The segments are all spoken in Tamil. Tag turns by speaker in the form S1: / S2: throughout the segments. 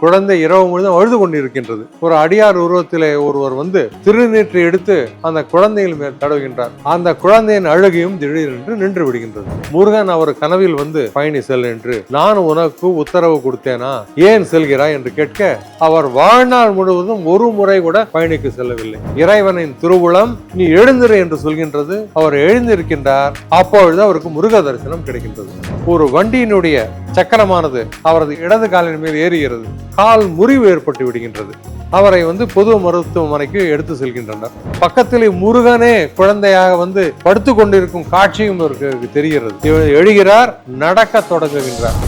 S1: குழந்தை இரவு முழுதும் அழுது கொண்டிருக்கின்றது. ஒரு அடியார் உருவத்திலே ஒருவர் வந்து திருநீற்றை எடுத்து அந்த குழந்தையின் மேல் தடவுகின்றார். அந்த குழந்தையின் அழுகையும் திடீரென்று நின்று விடுகின்றது. முருகன் அவர் கனவில் வந்து பயணி செல் என்று நான் உனக்கு உத்தரவு கொடுத்தேனா, ஏன் செல்கிறாய் என்று கேட்க அவர் வாழ்நாள் முழுவதும் ஒரு முறை கூட பயணிக்கு செல்லவில்லை. இறைவனின் திருவுளம் நீ எழுந்திரு என்று சொல்கின்றது. அவர் எழுந்திருக்கின்றார். அப்பொழுது அவருக்கு முருக தரிசனம் கிடைக்கின்றது. ஒரு வண்டியினுடைய சக்கரமானது அவரது இடது காலின் மேல் ஏறுகிறது. கால் முறிவு ஏற்பட்டு விடுகின்றது. அவரை வந்து பொது மருத்துவமனைக்கு எடுத்து செல்கின்றனர். பக்கத்தில் முருகனே குழந்தையாக வந்து படுத்து கொண்டிருக்கும் காட்சியும் அவருக்கு தெரிகிறது. இவர் எழுகிறார், நடக்க தொடங்குகின்றார்.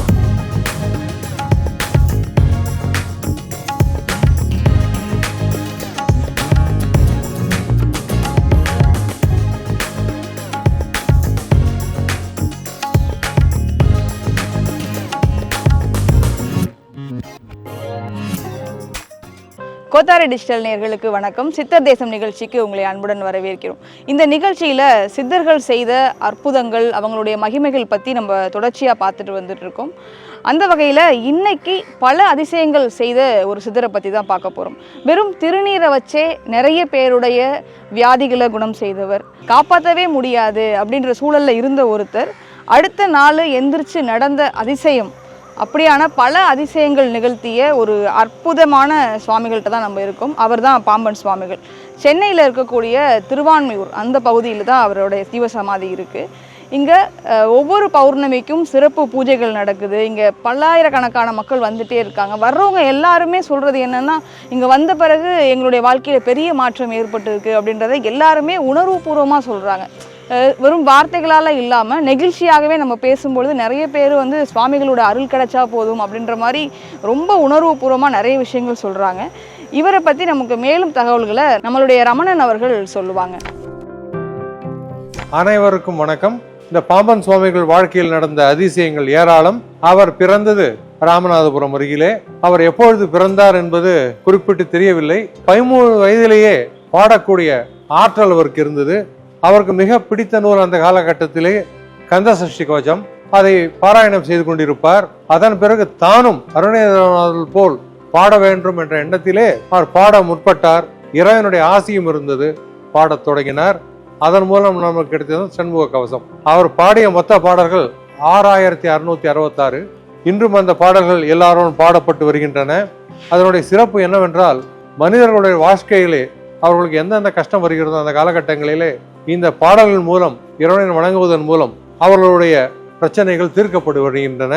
S2: கோத்தாரி டிஜிட்டல் நேயர்களுக்கு வணக்கம். சித்தர் தேசம் நிகழ்ச்சிக்கு உங்களை அன்புடன் வரவேற்கிறோம். இந்த நிகழ்ச்சியில் சித்தர்கள் செய்த அற்புதங்கள், அவங்களுடைய மகிமைகள் பற்றி நம்ம தொடர்ச்சியாக பார்த்துட்டு வந்துட்டு இருக்கோம். அந்த வகையில் இன்னைக்கு பல அதிசயங்கள் செய்த ஒரு சித்தரை பற்றி தான் பார்க்க போகிறோம். வெறும் திருநீரை வச்சே நிறைய பேருடைய வியாதிகளை குணம் செய்தவர், காப்பாற்றவே முடியாது அப்படின்ற சூழலில் இருந்த ஒருத்தர் அடுத்த நாள் எந்திரிச்சு நடந்த அதிசயம், அப்படியான பல அதிசயங்கள் நிகழ்த்திய ஒரு அற்புதமான சுவாமிகள்கிட்ட தான் நம்ம இருக்கோம். அவர் தான் பாம்பன் சுவாமிகள். சென்னையில் இருக்கக்கூடிய திருவான்மியூர் அந்த பகுதியில் தான் அவருடைய ஜீவசமாதி இருக்குது. இங்கே ஒவ்வொரு பௌர்ணமிக்கும் சிறப்பு பூஜைகள் நடக்குது. இங்கே பல்லாயிரக்கணக்கான மக்கள் வந்துகிட்டே இருக்காங்க. வர்றவங்க எல்லாருமே சொல்கிறது என்னென்னா, இங்கே வந்த பிறகு எங்களுடைய வாழ்க்கையில் பெரிய மாற்றம் ஏற்பட்டிருக்கு அப்படின்றத எல்லாருமே உணர்வுபூர்வமாக சொல்கிறாங்க. வெறும் வார்த்தைகளால் இல்லாமல் நெகிழ்ச்சியாகவே நம்ம பேசும்பொழுது நிறைய பேர் வந்து சுவாமிகளோட அருள் கிடைச்சா போதும் அப்படின்ற மாதிரி ரொம்ப உணர்வுபூர்வமாக நிறைய விஷயங்கள் சொல்கிறாங்க. இவரை பற்றி நமக்கு மேலும் தகவல்களை நம்மளுடைய ரமணன் அவர்கள் சொல்லுவாங்க.
S1: அனைவருக்கும் வணக்கம். இந்த பாம்பன் சுவாமிகள் வாழ்க்கையில் நடந்த அதிசயங்கள் ஏராளம். அவர் பிறந்தது ராமநாதபுரம் அருகிலே. அவர் எப்பொழுது பிறந்தார் என்பது குறிப்பிட்டு தெரியவில்லை. 13 வயதிலேயே பாடக்கூடிய ஆற்றல் அவருக்கு இருந்தது. அவருக்கு மிக பிடித்த நூல் அந்த காலகட்டத்திலே கந்த சஷ்டி கவசம். அதை பாராயணம் செய்து கொண்டிருப்பார். அதன் பிறகு தானும் அருணேந்திரநாதர் போல் பாட வேண்டும் என்ற எண்ணத்திலே அவர் பாட முற்பட்டார். இறைவனுடைய ஆசியும் இருந்தது. பாடத் தொடங்கினார். அதன் மூலம் நமக்கு கிடைத்தது சண்முக கவசம். அவர் பாடிய மொத்த பாடல்கள் 6666. இன்றும் அந்த பாடல்கள் எல்லாரும் பாடப்பட்டு வருகின்றன. அதனுடைய சிறப்பு என்னவென்றால், மனிதர்களுடைய வாழ்க்கையிலே அவர்களுக்கு எந்தெந்த கஷ்டம் வருகிறதோ அந்த காலகட்டங்களிலே இந்த பாடல்கள் மூலம், இறைவனை வணங்குவதன் மூலம் அவர்களுடைய பிரச்சனைகள் தீர்க்கப்பட்டு வருகின்றன.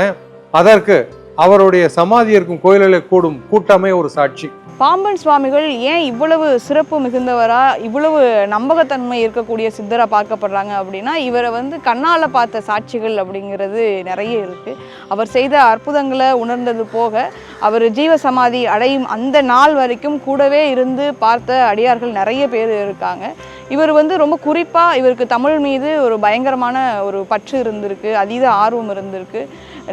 S1: அதற்கு அவருடைய சமாதி இருக்கும் கோயிலில் கூடும் கூட்டமே ஒரு சாட்சி.
S2: பாம்பன் சுவாமிகள் ஏன் இவ்வளவு சிறப்பு மிகுந்தவரா, இவ்வளவு நம்பகத்தன்மை இருக்கக்கூடிய சித்தராக பார்க்கப்படுறாங்க அப்படின்னா, இவரை வந்து கண்ணால் பார்த்த சாட்சிகள் அப்படிங்கிறது நிறைய இருக்குது. அவர் செய்த அற்புதங்களை உணர்ந்தது போக, அவர் ஜீவசமாதி அடையும் அந்த நாள் வரைக்கும் கூடவே இருந்து பார்த்த அடியார்கள் நிறைய பேர் இருக்காங்க. இவர் வந்து ரொம்ப குறிப்பாக இவருக்கு தமிழ் மீது ஒரு பயங்கரமான ஒரு பற்று இருந்திருக்கு, அதீத ஆர்வம் இருந்திருக்கு.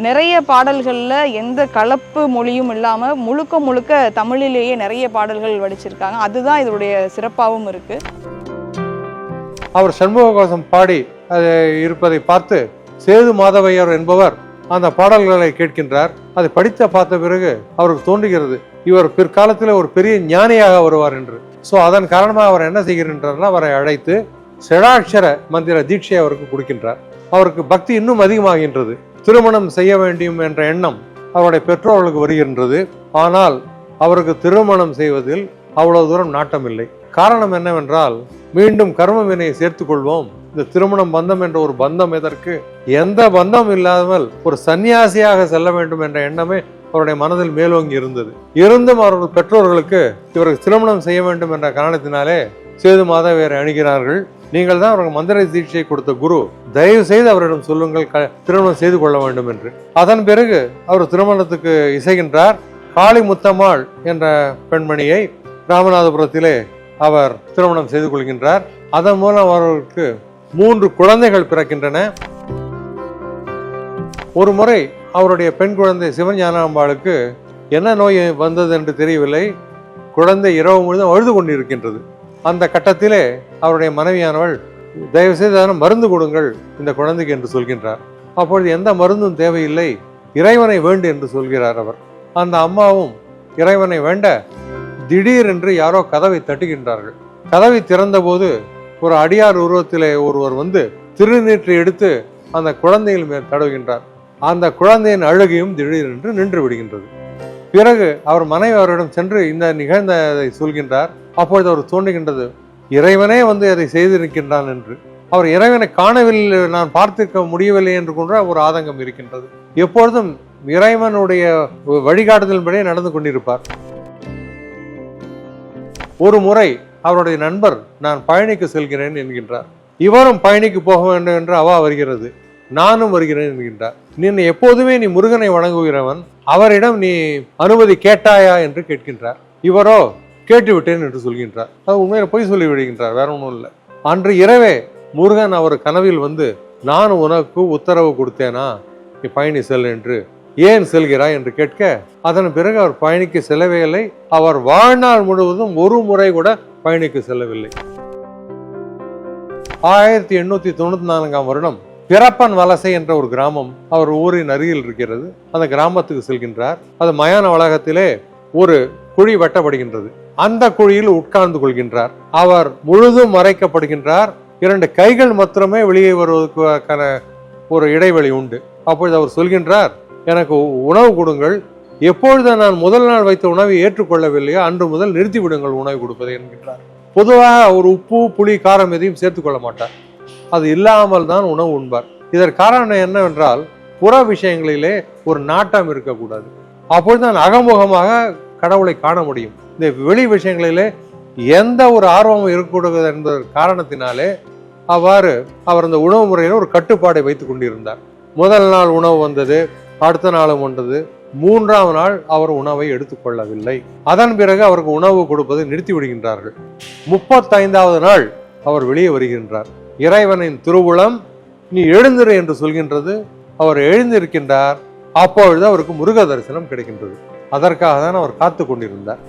S2: நிறைய பாடல்களில் எந்த கலப்பு மொழியும் இல்லாமல் முழுக்க முழுக்க தமிழிலேயே நிறைய பாடல்கள் வடிச்சிருக்காங்க. அதுதான் இதனுடைய சிறப்பாகவும் இருக்குது.
S1: அவர் சண்முக கவசம் பாடி இருப்பதை பார்த்து சேது மாதவையர் என்பவர் அந்த பாடல்களை கேட்கின்றார். அதை படித்த பார்த்த பிறகு அவருக்கு தோன்றுகிறது, இவர் பிற்காலத்தில் ஒரு பெரிய ஞானியாக வருவார் என்று. ஸோ அதன் காரணமாக அவர் என்ன செய்கின்றார்னா, அவரை அழைத்து ஷடாட்சர மந்திர தீட்சை அவருக்கு கொடுக்கின்றார். அவருக்கு பக்தி இன்னும் அதிகமாகின்றது. திருமணம் செய்ய வேண்டும் என்ற எண்ணம் அவருடைய பெற்றோர்களுக்கு வருகின்றது. ஆனால் அவருக்கு திருமணம் செய்வதில் அவ்வளவு தூரம் நாட்டம் இல்லை. காரணம் என்னவென்றால், மீண்டும் கர்ம வினையை சேர்த்துக் கொள்வோம். இந்த திருமணம் பந்தம் என்ற ஒரு பந்தம் எதற்கு? எந்த பந்தம் இல்லாமல் ஒரு சன்னியாசியாக செல்ல வேண்டும் என்ற எண்ணமே அவருடைய மனதில் மேலோங்கி இருந்தது. இருந்தும் அவர்கள் பெற்றோர்களுக்கு இவருக்கு திருமணம் செய்ய வேண்டும் என்ற காரணத்தினாலே சேது மாதவையரை அணுகிறார்கள். நீங்கள் தான் அவருக்கு மந்திர தீட்சை கொடுத்த குரு, தயவு செய்து அவரிடம் சொல்லுங்கள் திருமணம் செய்து கொள்ள வேண்டும் என்று. அதன் பிறகு அவர் திருமணத்துக்கு இசைகின்றார். காளி முத்தம்மாள் என்ற பெண்மணியை ராமநாதபுரத்திலே அவர் திருமணம் செய்து கொள்கின்றார். அதன் மூலம் அவர்களுக்கு 3 குழந்தைகள் பிறக்கின்றன. ஒரு முறை அவருடைய பெண் குழந்தை சிவஞானாம்பாளுக்கு என்ன நோய் வந்தது என்று தெரியவில்லை. குழந்தை இரவு முழுதும் அழுது கொண்டிருக்கின்றது. அந்த கட்டத்திலே அவருடைய மனைவியானவள், தயவு செய்து மருந்து கொடுங்கள் இந்த குழந்தைக்கு என்று சொல்கின்றார். அப்பொழுது எந்த மருந்தும் தேவையில்லை, இறைவனை வேண்டு என்று சொல்கிறார் அவர். அந்த அம்மாவும் இறைவனை வேண்ட திடீரென்று யாரோ கதவை தட்டுகின்றார்கள். கதவை திறந்தபோது ஒரு அடியார் உருவத்திலே ஒருவர் வந்து திருநீற்றை எடுத்து அந்த குழந்தையின் மேல் தடவுகின்றார். அந்த குழந்தையின் அழுகையும் திடீரென்று நின்று விடுகின்றது. பிறகு அவர் மனைவி அவரிடம் சென்று இந்த நிகழ்ந்ததை சொல்கின்றார். அப்பொழுது அவர் தோன்றுகின்றது, இறைவனே வந்து அதை செய்திருக்கின்றான் என்று. அவர் இறைவனை காணவில்லை, நான் பார்த்திருக்க முடியவில்லை என்று கொன்ற ஒரு ஆதங்கம் இருக்கின்றது. எப்பொழுதும் இறைவனுடைய வழிகாட்டுதலின்படியே நடந்து கொண்டிருப்பார். ஒரு முறை அவருடைய நண்பர் நான் பழனிக்கு செல்கிறேன் என்கின்றார். இவரும் பழனிக்கு போக வேண்டும் என்று அவா வருகிறது, நானும் வருகிறேன் என்கின்றார். நீ எப்போதுமே நீ முருகனை வணங்குகிறவன், அவரிடம் நீ அனுமதி கேட்டாயா என்று கேட்கின்றார். இவரோ கேட்டுவிட்டேன் என்று சொல்கின்றார். அது உண்மையில பொய் சொல்லி விடுகின்றார், வேற ஒன்றும் இல்லை. அன்று இரவே முருகன் அவர் கனவில் வந்து, நான் உனக்கு உத்தரவு கொடுத்தேனா நீ பழனி செல் என்று, ஏன் செல்கிறாய் என்று கேட்க, அதன் பிறகு அவர் பழனிக்கு செல்லவே இல்லை. அவர் வாழ்நாள் முழுவதும் ஒரு முறை கூட பழனிக்கு செல்லவில்லை. 1894ஆம் வருடம் பிறப்பன் வலசை என்ற ஒரு கிராமம் அவர் ஊரின் அருகில் இருக்கிறது. அந்த கிராமத்துக்கு செல்கின்றார். அது மயான வளாகத்திலே ஒரு குழி வெட்டப்படுகின்றது. அந்த குழியில் உட்கார்ந்து கொள்கின்றார். அவர் முழுதும் மறைக்கப்படுகின்றார். 2 கைகள் மாத்திரமே வெளியே வருவதற்கான ஒரு இடைவெளி உண்டு. அப்பொழுது அவர் சொல்கின்றார், எனக்கு உணவு கொடுங்கள், எப்பொழுது நான் முதல் நாள் வைத்த உணவை ஏற்றுக்கொள்ளவில்லையோ அன்று முதல் நிறுத்தி விடுங்கள் உணவு கொடுப்பதை என்கின்றார். பொதுவாக அவர் உப்பு புளி காரம் எதையும் சேர்த்துக் கொள்ள மாட்டார். அது இல்லாமல் தான் உணவு உண்பார். இதற்கு காரணம் என்னவென்றால், புற விஷயங்களிலே ஒரு நாட்டம் இருக்கக்கூடாது. அப்பொழுதுதான் அகமுகமாக கடவுளை காண முடியும். இந்த வெளி விஷயங்களிலே எந்த ஒரு ஆர்வமும் இருக்கக்கூடாது என்பதன் காரணத்தினாலே அவ்வாறு அவர் அந்த உணவு முறையில் ஒரு கட்டுப்பாடை வைத்துக் கொண்டிருந்தார். முதல் நாள் உணவு வந்தது, அடுத்த நாளும் வந்தது. 3ஆம் நாள் அவர் உணவை எடுத்துக்கொள்ளவில்லை. அதன் பிறகு அவருக்கு உணவு கொடுப்பதை நிறுத்தி விடுகின்றார்கள். 35வது நாள் அவர் வெளியே வருகின்றார். இறைவனின் திருவுளம் நீ எழுந்திரு என்று சொல்கின்றது. அவர் எழுந்திருக்கின்றார். அப்பொழுது அவருக்கு முருக தரிசனம் கிடைக்கின்றது. அதற்காக தான் அவர் காத்து கொண்டிருந்தார்.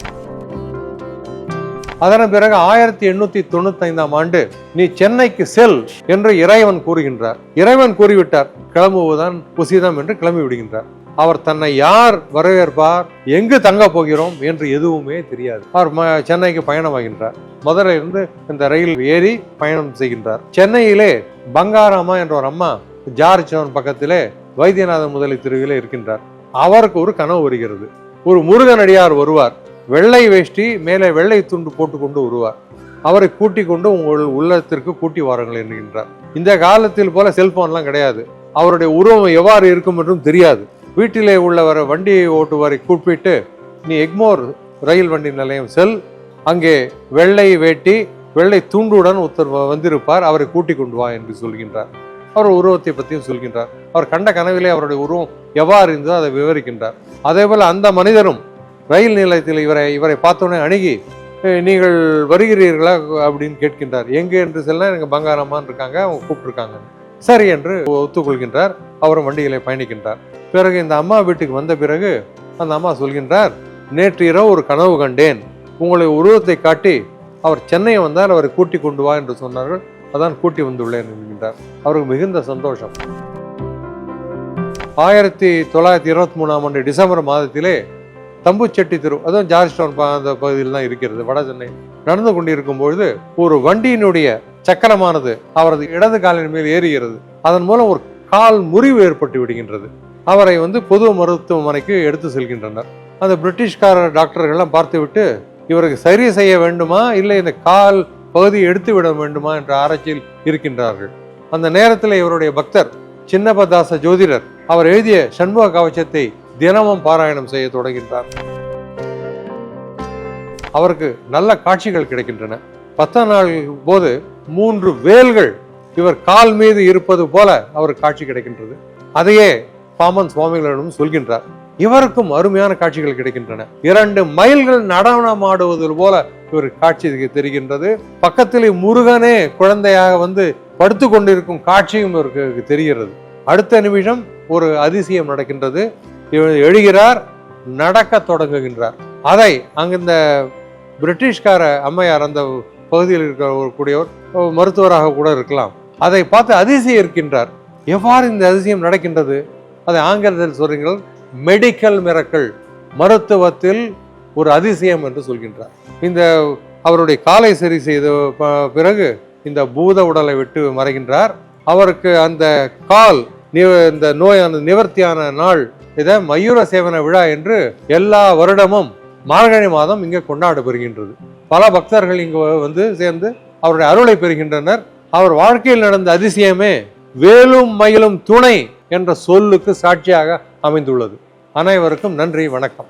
S1: அதன் பிறகு 1895ஆம் ஆண்டு நீ சென்னைக்கு செல் என்று இறைவன் கூறுகின்றார். இறைவன் கூறிவிட்டார், கிளம்புவதுதான் உசிதம் என்று கிளம்பி விடுகின்றார். அவர் தன்னை யார் வரவேற்பார், எங்கு தங்க போகிறோம் என்று எதுவுமே தெரியாது. அவர் சென்னைக்கு பயணமாகின்றார். மதுரையிலிருந்து இந்த ரயில் ஏறி பயணம் செய்கின்றார். சென்னையிலே பங்காராமா என்ற ஒரு அம்மா ஜார்ஜ் டவுன் பக்கத்திலே வைத்தியநாத முதலி தெருவிலே இருக்கின்றார். அவருக்கு ஒரு கனவு வருகிறது. ஒரு முருகனடியார் வருவார், வெள்ளை வேஷ்டி மேலே வெள்ளை துண்டு போட்டுக்கொண்டு வருவார். அவரை கூட்டிக் கொண்டு உங்கள் உள்ளத்திற்கு கூட்டி வாருங்கள் என்கின்றார். இந்த காலத்தில் போல செல்போன்லாம் கிடையாது. அவருடைய உருவம் எவ்வாறு இருக்கும் என்றும் தெரியாது. வீட்டிலே உள்ளவரை வண்டியை ஓட்டுவரை கூப்பிட்டு, நீ எக்மோர் ரயில் வண்டி நிலையம் செல், அங்கே வெள்ளை வேட்டி வெள்ளை துண்டுடன் ஒருத்தர் வந்திருப்பார், அவரை கூட்டிக் கொண்டு வா என்று சொல்கின்றார். அவர் உருவத்தை பற்றியும் சொல்கின்றார். அவர் கண்ட கனவிலே அவருடைய உருவம் எவ்வாறு இருந்ததோ அதை விவரிக்கின்றார். அதே போல அந்த மனிதரும் ரயில் நிலையத்தில் இவரை பார்த்தோன்னே அணுகி, நீங்கள் வருகிறீர்களா அப்படின்னு கேட்கின்றார். எங்கே என்று செல்ல, எனக்கு பங்காரம்மான் இருக்காங்க, அவங்க கூப்பிட்டுருக்காங்க. சரி என்று ஒத்துக்கொள்கின்றார். அவரும் வண்டிகளை பயணிக்கின்றார். பிறகு இந்த அம்மா வீட்டுக்கு வந்த பிறகு அந்த அம்மா சொல்கின்றார், நேற்று இரவு ஒரு கனவு கண்டேன், உங்களுடைய உருவத்தை காட்டி அவர் சென்னை வந்தால் அவரை கூட்டி கொண்டு வா என்று சொன்னார்கள், அதான் கூட்டி வந்துள்ளேன் என்கின்றார். அவருக்கு மிகுந்த சந்தோஷம். 1923ஆம் ஆண்டு டிசம்பர் மாதத்திலே தம்புச்செட்டி தெரு, அதுவும் ஜார்ஜ் டவுன் அந்த பகுதியில் தான் இருக்கிறது, வட சென்னை, நடந்து கொண்டிருக்கும் பொழுது ஒரு வண்டியினுடைய சக்கரமானது அவரது இடது காலின் மேல் ஏறுகிறது. அதன் மூலம் ஒரு கால் முறிவு ஏற்பட்டு விடுகின்றது. அவரை பொது மருத்துவமனைக்கு எடுத்து செல்கின்றனர். அந்த பிரிட்டிஷ்கார டாக்டர்கள்லாம் பார்த்துவிட்டு, இவருக்கு சரி செய்ய வேண்டுமா இல்லை இந்த கால் பகுதியை எடுத்து விட வேண்டுமா என்ற ஆராய்ச்சியில் இருக்கின்றார்கள். அந்த நேரத்தில் இவருடைய பக்தர் சின்னப்பதாச ஜோதிடர் அவர் எழுதிய சண்முக கவசத்தை தினமும் பாராயணம் செய்ய தொடங்கின்றார். அவருக்கு நல்ல காட்சிகள் கிடைக்கின்றன. 10ஆம் நாள் போது 3 வேல்கள் இவர் கால் மீது இருப்பது போல அவருக்கு காட்சி கிடைக்கின்றது. அதையே பாமன் சுவாமிகளிடம் சொல்கின்றார். இவருக்கும் அருமையான காட்சிகள் கிடைக்கின்றன. 2 மைல்கள் நடனமாடுவது போல இவருக்கு காட்சி தெரிகின்றது. பக்கத்திலே முருகனே குழந்தையாக படுத்து கொண்டிருக்கும் காட்சியும் இவருக்கு தெரிகிறது. அடுத்த நிமிஷம் ஒரு அதிசயம் நடக்கின்றது. இவர் எழுகிறார், நடக்க தொடங்குகின்றார். அதை அங்கு இந்த பிரிட்டிஷ்கார அம்மையார், அந்த பகுதியில் இருக்கக்கூடியவர், மருத்துவராக கூட இருக்கலாம், அதை பார்த்து அதிசயம் இருக்கின்றார். எவ்வாறு இந்த அதிசயம் நடக்கின்றது? அதை ஆங்கிலத்தில் சொல்றீங்கள், மெடிக்கல் மிரக்கல். மருத்துவத்தில் ஒரு அதிசயம் என்று சொல்கின்றார். இந்த அவருடைய காலை சரி செய்த பிறகு இந்த பூத உடலை விட்டு மறைகின்றார். அவருக்கு அந்த கால் இந்த நோயான நிவர்த்தியான நாள் இதை மயூர சேவன விழா என்று எல்லா வருடமும் மார்கழி மாதம் இங்கே கொண்டாடப்படுகின்றது. பல பக்தர்கள் இங்கு வந்து சேர்ந்து அவருடைய அருளை பெறுகின்றனர். அவர் வாழ்க்கையில் நடந்த அதிசயமே வேலும் மயிலும் துணை என்ற சொல்லுக்கு சாட்சியாக அமைந்துள்ளது. அனைவருக்கும் நன்றி, வணக்கம்.